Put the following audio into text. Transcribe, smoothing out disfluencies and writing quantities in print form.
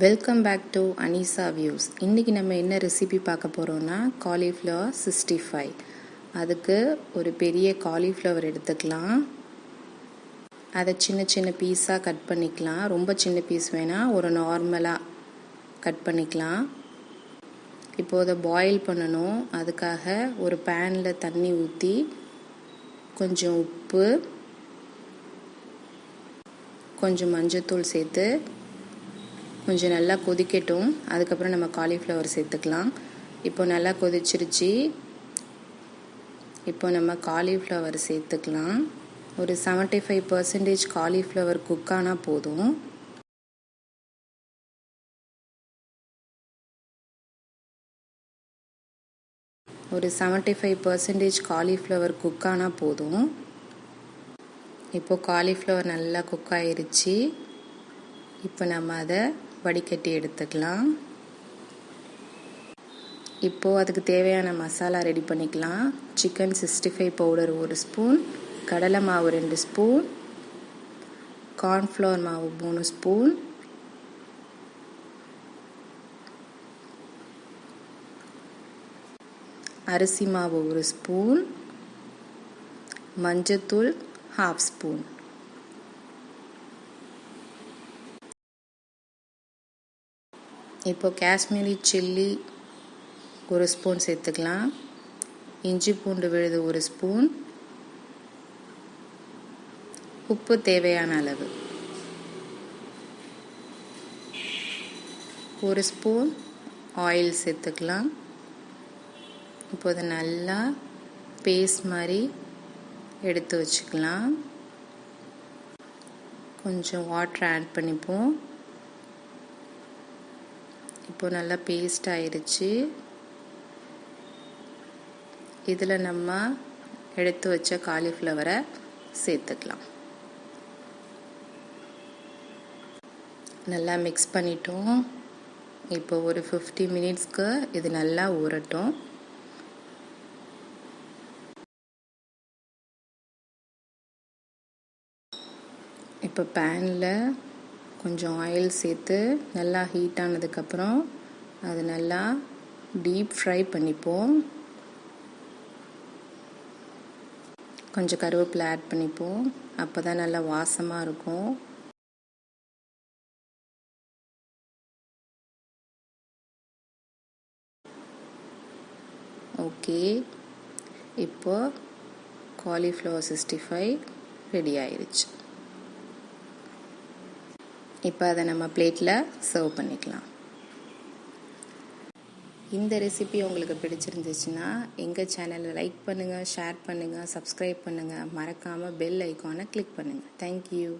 Welcome back to Anisa views. இன்றைக்கி நம்ம என்ன ரெசிபி பார்க்க போகிறோன்னா காலிஃப்ளவர் 65. அதுக்கு ஒரு பெரிய காலிஃப்ளவர் எடுத்துக்கலாம். அதை சின்ன சின்ன பீஸாக கட் பண்ணிக்கலாம். ரொம்ப சின்ன பீஸ் வேணால் ஒரு நார்மலாக கட் பண்ணிக்கலாம். இப்போது அதை பாயில் பண்ணணும். அதுக்காக ஒரு பேனில் தண்ணி ஊற்றி கொஞ்சம் உப்பு, கொஞ்சம் மஞ்சத்தூள் சேர்த்து கொஞ்சம் நல்லா கொதிக்கட்டும். அதுக்கப்புறம் நம்ம காலிஃப்ளவர் சேர்த்துக்கலாம். இப்போ நல்லா கொதிச்சிருச்சு. இப்போ நம்ம காலிஃப்ளவர் சேர்த்துக்கலாம். ஒரு 75% காலிஃப்ளவர் குக் ஆனால் போதும். ஒரு 75% காலிஃப்ளவர் குக் ஆனால் போதும். இப்போ காலிஃப்ளவர் நல்லா குக் ஆயிருச்சு. இப்போ நம்ம அதை வடிகட்டி எடுத்துக்கலாம். இப்போது அதுக்கு தேவையான மசாலா ரெடி பண்ணிக்கலாம். சிக்கன் 65 பவுடர் 1 ஸ்பூன், கடலை மாவு 2 ஸ்பூன், கார்ன்ஃப்ளவர் மாவு 3 ஸ்பூன், அரிசி மாவு 1 ஸ்பூன், மஞ்சத்தூள் 1/2 ஸ்பூன். இப்போ காஷ்மீரி சில்லி 1 ஸ்பூன் சேர்த்துக்கலாம். இஞ்சி பூண்டு விழுது 1 ஸ்பூன், உப்பு தேவையான அளவு, 1 ஸ்பூன் ஆயில் சேர்த்துக்கலாம். இப்போது நல்லா பேஸ்ட் மாதிரி எடுத்து வச்சுக்கலாம். கொஞ்சம் வாட்டர் ஆட் பண்ணிப்போம். இப்போ நல்லா பேஸ்ட் ஆயிடுச்சு. இதில் நம்ம எடுத்து வச்ச காலிஃப்ளவரை சேர்த்துக்கலாம். நல்லா மிக்ஸ் பண்ணிட்டோம். இப்போ ஒரு 50 மினிட்ஸ்க்கு இது நல்லா ஊறட்டும். இப்போ பேனில் கொஞ்சம் ஆயில் சேர்த்து நல்லா ஹீட் ஆனதுக்கப்புறம் அது நல்லா டீப் ஃப்ரை பண்ணிப்போம். கொஞ்சம் கருவேப்பிலை ஆட் பண்ணிப்போம். அப்போ தான் நல்லா வாசமாக இருக்கும். ஓகே, இப்போ காலிஃப்ளவர் 65 ரெடி ஆயிடுச்சு. இப்போ அதை நம்ம பிளேட்டில் சர்வ் பண்ணிக்கலாம். இந்த ரெசிபி உங்களுக்கு பிடிச்சிருந்துச்சுன்னா எங்கள் சேனலை லைக் பண்ணுங்கள், ஷேர் பண்ணுங்கள், சப்ஸ்கிரைப் பண்ணுங்கள். மறக்காமல் பெல் ஐக்கானை கிளிக் பண்ணுங்கள். தேங்க்யூ.